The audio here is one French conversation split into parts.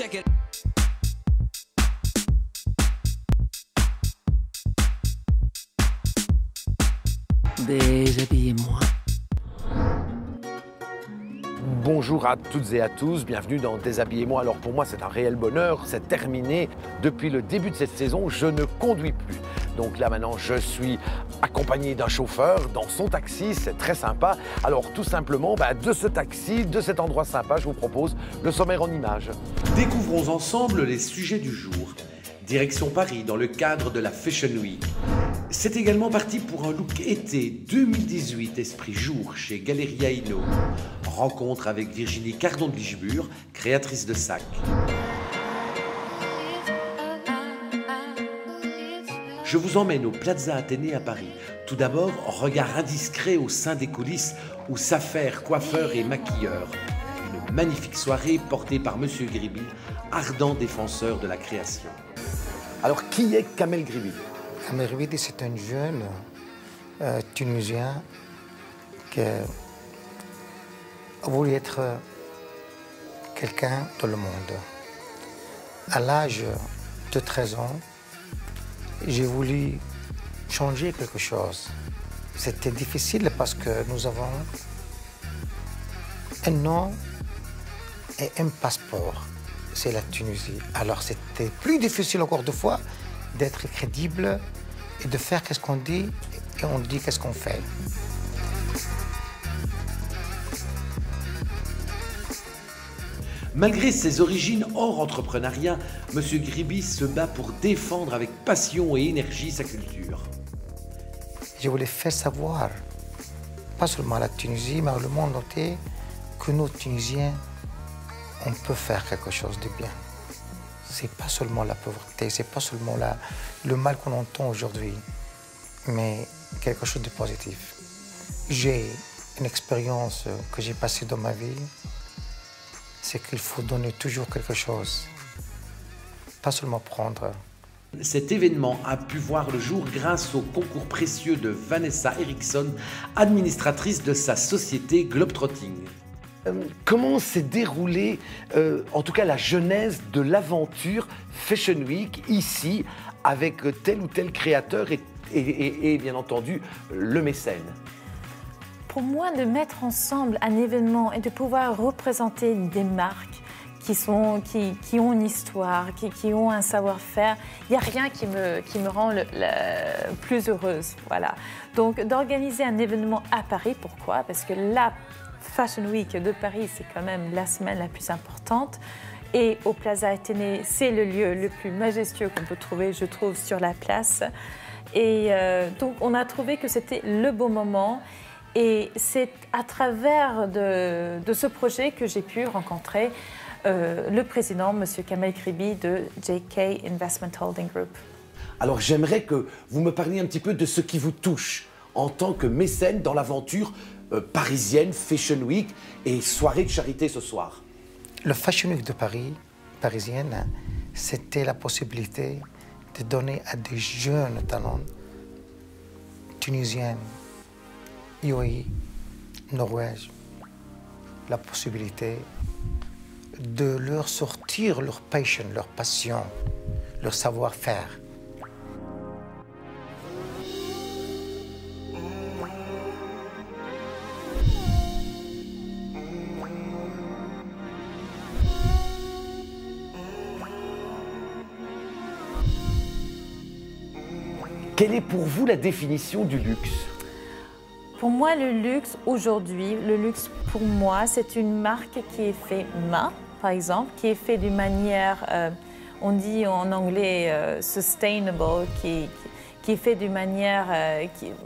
check it. Déshabillez-moi. Bonjour à toutes et à tous, bienvenue dans Déshabillez-moi. Alors pour moi c'est un réel bonheur, c'est terminé. Depuis le début de cette saison, je ne conduis plus. Donc là maintenant je suis accompagné d'un chauffeur dans son taxi, c'est très sympa. Alors tout simplement, de ce taxi, de cet endroit sympa, je vous propose le sommaire en images. Découvrons ensemble les sujets du jour. Direction Paris dans le cadre de la Fashion Week. C'est également parti pour un look été 2018 Esprit Jour chez Galeria Inno. Rencontre avec Virginie Cardon de Lichbure, créatrice de sacs. Je vous emmène au Plaza Athénée à Paris. Tout d'abord, regard indiscret au sein des coulisses où s'affairent coiffeurs et maquilleurs. Une magnifique soirée portée par Monsieur Griby, ardent défenseur de la création. Alors qui est Kamel Griby? Kamel Griby, c'est un jeune Tunisien qui a voulu être quelqu'un dans le monde. À l'âge de 13 ans, j'ai voulu changer quelque chose. C'était difficile parce que nous avons un nom et un passeport. C'est la Tunisie. Alors c'était plus difficile encore deux fois d'être crédible et de faire qu'est-ce qu'on dit et on dit qu'est-ce qu'on fait. Malgré ses origines hors entrepreneuriat, M. Griby se bat pour défendre avec passion et énergie sa culture. Je voulais faire savoir, pas seulement à la Tunisie, mais au monde entier, que nous, Tunisiens, on peut faire quelque chose de bien. C'est pas seulement la pauvreté, c'est pas seulement le mal qu'on entend aujourd'hui, mais quelque chose de positif. J'ai une expérience que j'ai passée dans ma vie, c'est qu'il faut donner toujours quelque chose, pas seulement prendre. Cet événement a pu voir le jour grâce au concours précieux de Vanessa Eriksson, administratrice de sa société Globetrotting. Comment s'est déroulée, en tout cas la genèse de l'aventure Fashion Week ici, avec tel ou tel créateur et bien entendu le mécène? Pour moi, de mettre ensemble un événement et de pouvoir représenter des marques qui ont une histoire, qui ont un savoir-faire, il n'y a rien qui me rend plus heureuse. Voilà. Donc d'organiser un événement à Paris, pourquoi? Parce que la Fashion Week de Paris, c'est quand même la semaine la plus importante. Et au Plaza Athénée, c'est le lieu le plus majestueux qu'on peut trouver, je trouve, sur la place. Et donc, on a trouvé que c'était le bon moment. Et c'est à travers de ce projet que j'ai pu rencontrer le président, M. Kamel Griby, de JK Investment Holding Group. Alors, j'aimerais que vous me parliez un petit peu de ce qui vous touche en tant que mécène dans l'aventure parisienne, Fashion Week et soirée de charité ce soir. Le Fashion Week de Paris, parisienne, c'était la possibilité de donner à des jeunes talents tunisiennes, UAE, Norvège, la possibilité de leur sortir leur passion, leur passion, leur savoir-faire. Quelle est pour vous la définition du luxe? Pour moi, le luxe, aujourd'hui, le luxe pour moi, c'est une marque qui est faite main, par exemple, qui est faite d'une manière, on dit en anglais sustainable, qui est fait d'une manière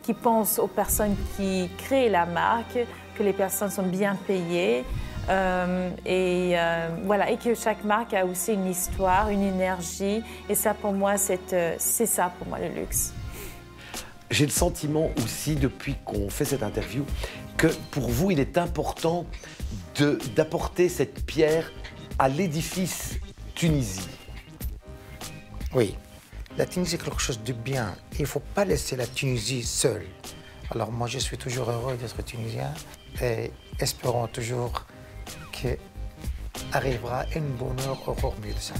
qui pense aux personnes qui créent la marque, que les personnes sont bien payées. Voilà, et que chaque marque a aussi une histoire, une énergie. Et ça, pour moi, c'est ça, pour moi, le luxe. J'ai le sentiment aussi, depuis qu'on fait cette interview, que pour vous, il est important d'apporter cette pierre à l'édifice Tunisie. Oui, la Tunisie est quelque chose de bien. Il ne faut pas laisser la Tunisie seule. Alors moi, je suis toujours heureux d'être tunisien et espérons toujours que arrivera un bonheur encore mieux de ça.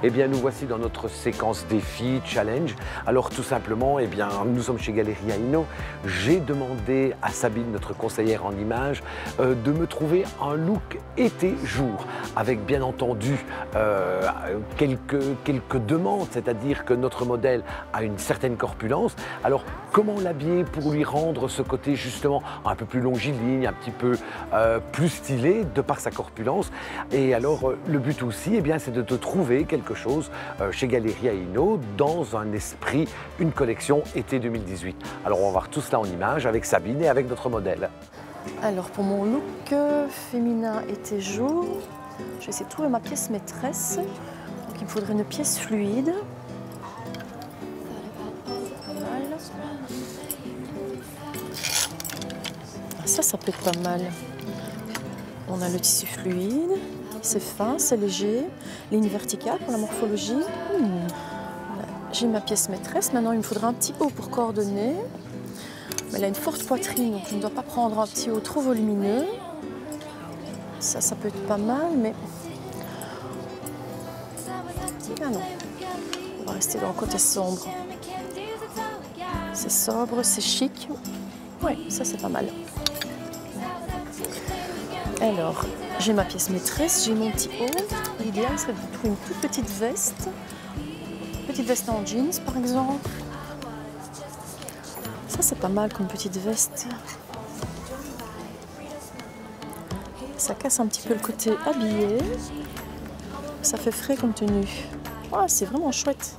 Eh bien, nous voici dans notre séquence défi, challenge. Alors, tout simplement, eh bien, nous sommes chez Galeria Hinault. J'ai demandé à Sabine, notre conseillère en images, de me trouver un look été-jour, avec bien entendu quelques demandes, c'est-à-dire que notre modèle a une certaine corpulence. Alors, comment l'habiller pour lui rendre ce côté justement un peu plus longiligne, un petit peu plus stylé, de par sa corpulence. Et alors, le but aussi, eh bien, c'est de te trouver quelque chose chez Galeria Hinault dans un esprit, une collection été 2018. Alors on va voir tout cela en images avec Sabine et avec notre modèle. Alors pour mon look féminin été-jour, je vais essayer de trouver ma pièce maîtresse. Donc il me faudrait une pièce fluide. Pas mal. Ça peut être pas mal. On a le tissu fluide. C'est fin, c'est léger, ligne verticale pour la morphologie. J'ai ma pièce maîtresse. Maintenant, il me faudra un petit haut pour coordonner. Mais elle a une forte poitrine, donc je ne dois pas prendre un petit haut trop volumineux. Ça peut être pas mal, mais... Ah non, on va rester dans le côté sombre. C'est sobre, c'est chic. Oui, ça c'est pas mal. Alors, j'ai ma pièce maîtresse, j'ai mon petit haut. L'idéal serait de trouver une toute petite veste en jeans par exemple. Ça c'est pas mal comme petite veste. Ça casse un petit peu le côté habillé. Ça fait frais comme tenue. Ah, c'est vraiment chouette.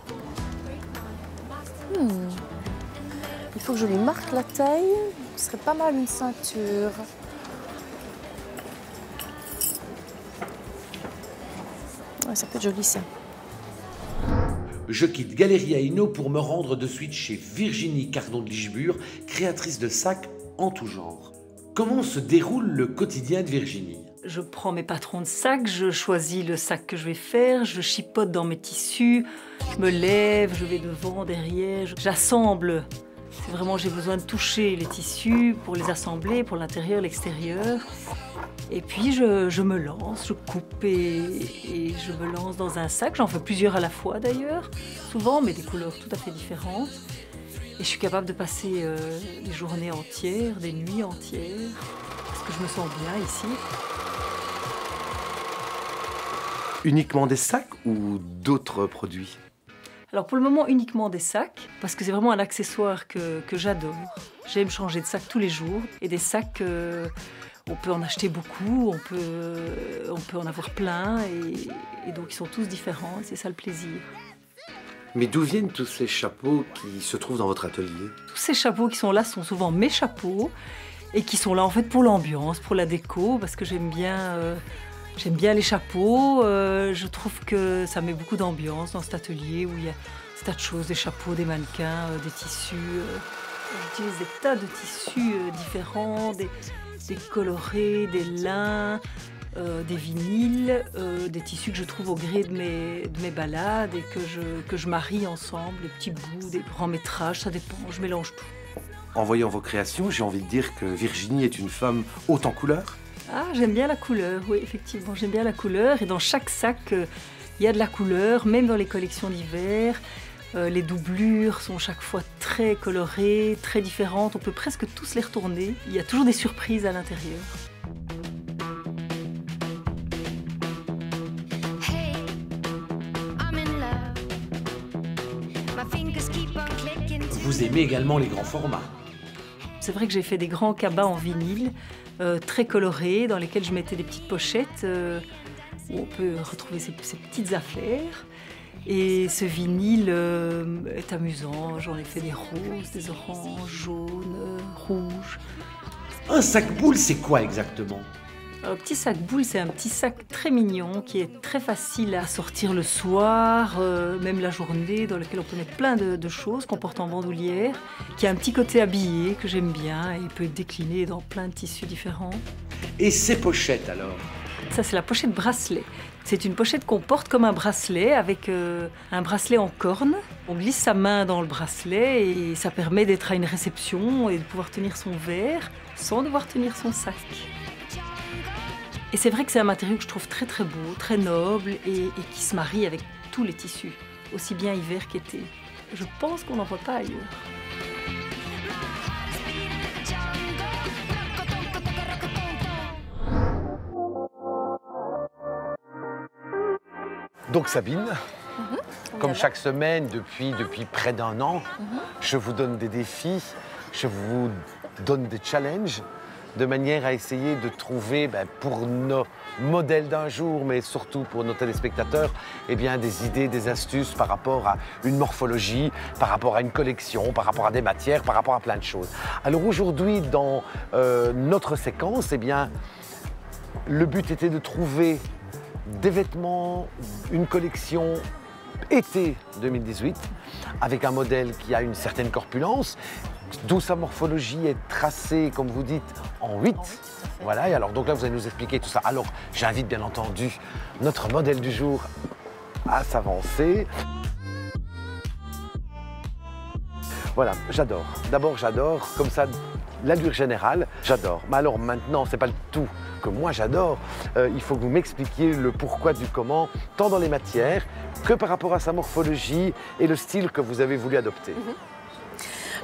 Il faut que je lui marque la taille. Ce serait pas mal une ceinture. Ouais, ça peut être joli ça. Je quitte Galeria Hinault pour me rendre de suite chez Virginie Cardon de Lichbure, créatrice de sacs en tout genre. Comment se déroule le quotidien de Virginie? Je prends mes patrons de sacs, je choisis le sac que je vais faire, je chipote dans mes tissus, je me lève, je vais devant, derrière, j'assemble. C'est vraiment, j'ai besoin de toucher les tissus pour les assembler, pour l'intérieur, l'extérieur. Et puis je me lance, je coupe et je me lance dans un sac. J'en fais plusieurs à la fois d'ailleurs, souvent, mais des couleurs tout à fait différentes. Et je suis capable de passer des journées entières, des nuits entières, parce que je me sens bien ici. Uniquement des sacs ou d'autres produits? Alors pour le moment, uniquement des sacs, parce que c'est vraiment un accessoire que j'adore. J'aime changer de sac tous les jours, et des sacs... on peut en acheter beaucoup, on peut en avoir plein, et donc ils sont tous différents, et c'est ça le plaisir. Mais d'où viennent tous ces chapeaux qui se trouvent dans votre atelier? Tous ces chapeaux qui sont là sont souvent mes chapeaux, et qui sont là en fait pour l'ambiance, pour la déco, parce que j'aime bien les chapeaux. Je trouve que ça met beaucoup d'ambiance dans cet atelier où il y a des tas de choses, des chapeaux, des mannequins, des tissus. J'utilise des tas de tissus différents, des colorés, des lins, des vinyles, des tissus que je trouve au gré de mes balades et que je marie ensemble, des petits bouts, des grands métrages, ça dépend, je mélange tout. En voyant vos créations, j'ai envie de dire que Virginie est une femme haute en couleurs. Ah, j'aime bien la couleur, oui, effectivement, j'aime bien la couleur. Et dans chaque sac, il y a de la couleur, même dans les collections d'hiver. Les doublures sont chaque fois très colorées, très différentes. On peut presque tous les retourner. Il y a toujours des surprises à l'intérieur. Vous aimez également les grands formats. C'est vrai que j'ai fait des grands cabas en vinyle, très colorés, dans lesquels je mettais des petites pochettes où on peut retrouver ces petites affaires. Et ce vinyle est amusant. J'en ai fait des roses, des oranges, jaunes, rouges. Un sac boule, c'est quoi exactement? Alors, le petit sac boule, c'est un petit sac très mignon qui est très facile à sortir le soir, même la journée, dans lequel on peut mettre plein de choses qu'on porte en bandoulière, qui a un petit côté habillé que j'aime bien et il peut être décliné dans plein de tissus différents. Et ces pochettes alors? Ça, c'est la pochette bracelet. C'est une pochette qu'on porte comme un bracelet avec un bracelet en corne. On glisse sa main dans le bracelet et ça permet d'être à une réception et de pouvoir tenir son verre sans devoir tenir son sac. Et c'est vrai que c'est un matériau que je trouve très très beau, très noble et qui se marie avec tous les tissus, aussi bien hiver qu'été. Je pense qu'on n'en voit pas ailleurs. Donc Sabine, comme chaque semaine depuis près d'un an, je vous donne des défis, je vous donne des challenges de manière à essayer de trouver pour nos modèles d'un jour, mais surtout pour nos téléspectateurs, eh bien, des idées, des astuces par rapport à une morphologie, par rapport à une collection, par rapport à des matières, par rapport à plein de choses. Alors aujourd'hui, dans notre séquence, eh bien, le but était de trouver des vêtements, une collection été 2018, avec un modèle qui a une certaine corpulence, d'où sa morphologie est tracée, comme vous dites, en 8. Voilà, et alors donc là, vous allez nous expliquer tout ça. Alors, j'invite bien entendu notre modèle du jour à s'avancer. Voilà, j'adore. D'abord, j'adore, comme ça, l'allure générale, j'adore. Mais alors maintenant, c'est pas le tout que moi j'adore. Il faut que vous m'expliquiez le pourquoi du comment, tant dans les matières que par rapport à sa morphologie et le style que vous avez voulu adopter.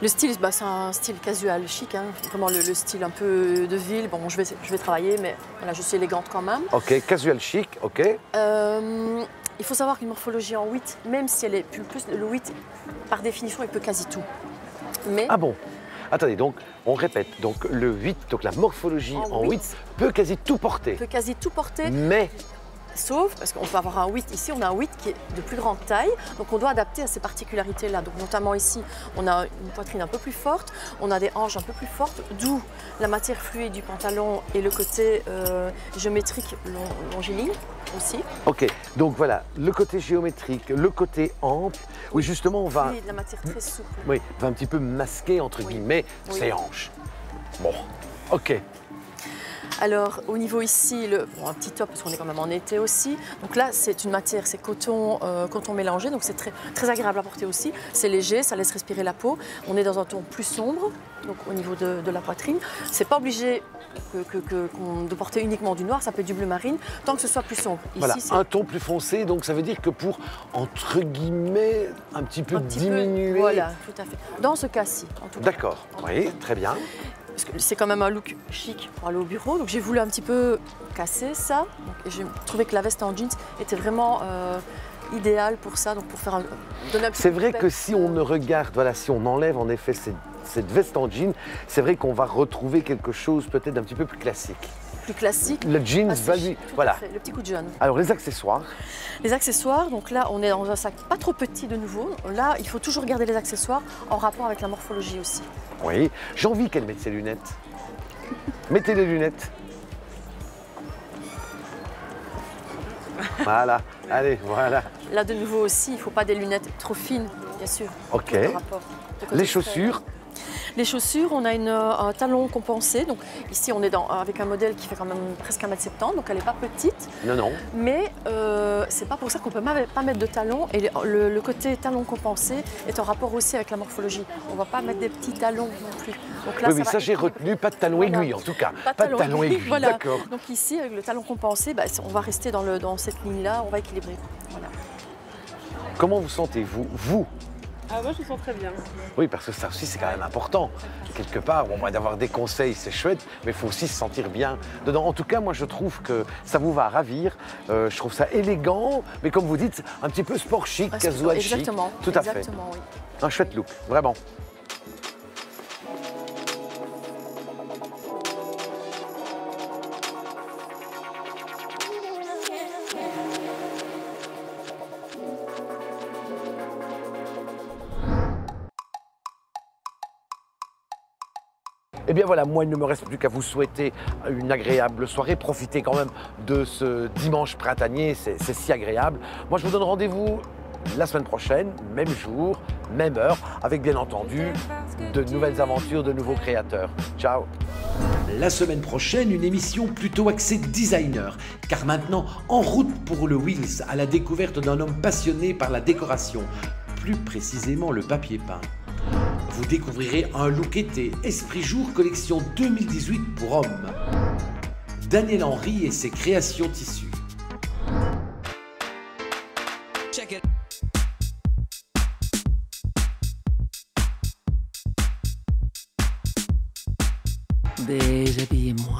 Le style, c'est un style casual, chic, hein. Vraiment le style un peu de ville. Bon, je vais travailler, mais voilà, je suis élégante quand même. Ok, casual chic, ok. Il faut savoir qu'une morphologie en 8, même si elle est plus le 8, par définition, il peut quasi tout. Mais... Ah bon? Attendez, donc on répète, donc le 8, donc la morphologie en 8 peut quasi tout porter. Peut quasi tout porter. Mais... Sauf, parce qu'on peut avoir un 8 ici, on a un 8 qui est de plus grande taille, donc on doit adapter à ces particularités-là. Donc notamment ici, on a une poitrine un peu plus forte, on a des hanches un peu plus fortes, d'où la matière fluide du pantalon et le côté géométrique longiligne aussi. Ok, donc voilà, le côté géométrique, le côté ample, oui justement on va... Oui, de la matière très souple. Oui, on va un petit peu masquer entre guillemets ces hanches. Bon, ok. Alors au niveau ici, un petit top parce qu'on est quand même en été aussi. Donc là c'est une matière, c'est coton mélangé, donc c'est très agréable à porter aussi. C'est léger, ça laisse respirer la peau. On est dans un ton plus sombre, donc au niveau de la poitrine. C'est pas obligé de porter uniquement du noir, ça peut être du bleu marine, tant que ce soit plus sombre. Ici, voilà, un ton plus foncé, donc ça veut dire que pour, entre guillemets, un petit peu diminuer... Voilà, tout à fait. Dans ce cas-ci, en tout cas. D'accord, oui, très bien. Parce que c'est quand même un look chic pour aller au bureau, donc j'ai voulu un petit peu casser ça. Et j'ai trouvé que la veste en jeans était vraiment idéale pour ça, donc pour faire donner un petit peu. C'est vrai que si on ne regarde, voilà, si on enlève en effet cette veste en jean, c'est vrai qu'on va retrouver quelque chose peut-être d'un petit peu plus classique. Plus classique. Le jeans va lui... Voilà. Le petit coup de jaune. Alors les accessoires. Les accessoires, donc là on est dans un sac pas trop petit de nouveau. Là il faut toujours garder les accessoires en rapport avec la morphologie aussi. Oui, j'ai envie qu'elle mette ses lunettes. Mettez les lunettes. Voilà, allez, voilà. Là de nouveau aussi, il ne faut pas des lunettes trop fines, bien sûr. Ok. Les chaussures. Les chaussures, on a un talon compensé. Donc ici, on est avec un modèle qui fait quand même presque 1,70 m, donc elle n'est pas petite. Non, non. Mais c'est pas pour ça qu'on ne peut pas mettre de talons. Et le côté talon compensé est en rapport aussi avec la morphologie. On ne va pas mettre des petits talons non plus. Donc là, oui, ça j'ai retenu, pas de talon aiguille en tout cas. Pas de talon aiguille, voilà. D'accord. Donc ici, avec le talon compensé, on va rester dans cette ligne-là, on va équilibrer. Voilà. Comment vous sentez-vous, vous? Ah, moi je me sens très bien. Oui, parce que ça aussi c'est quand même important. Quelque part, bon, d'avoir des conseils c'est chouette, mais il faut aussi se sentir bien dedans. En tout cas, moi je trouve que ça vous va ravir. Je trouve ça élégant, mais comme vous dites, un petit peu sport chic, casual chic. Exactement. Tout à fait. Oui. Un chouette look, vraiment. Eh bien voilà, moi il ne me reste plus qu'à vous souhaiter une agréable soirée. Profitez quand même de ce dimanche printanier, c'est si agréable. Moi je vous donne rendez-vous la semaine prochaine, même jour, même heure, avec bien entendu de nouvelles aventures, de nouveaux créateurs. Ciao. La semaine prochaine, une émission plutôt axée designer, car maintenant, en route pour le Wheels, à la découverte d'un homme passionné par la décoration, plus précisément le papier peint. Vous découvrirez un look été, Esprit Jour collection 2018 pour hommes. Daniel Henry et ses créations tissus. Déshabillez-moi.